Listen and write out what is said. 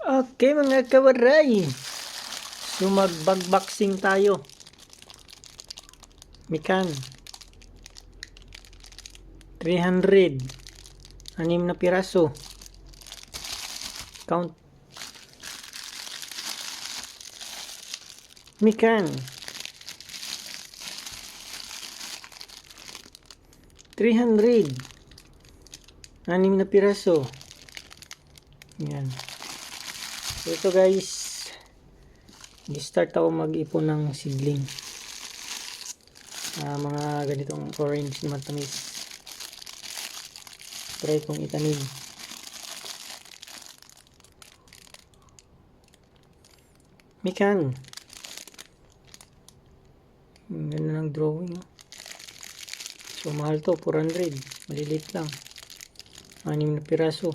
Okay mga kawaray, so mag-boxing tayo. Mikan 300, 6 na piraso. Count. Mikan 300, 6 na piraso. Yan. So ito guys, start ako mag-ipon ng seedling. Mga ganitong orange na matamis. Try kong itanim. Mikan. Ganda ng drawing. So mahal to, 400. Maliliit lang. 6 na piraso.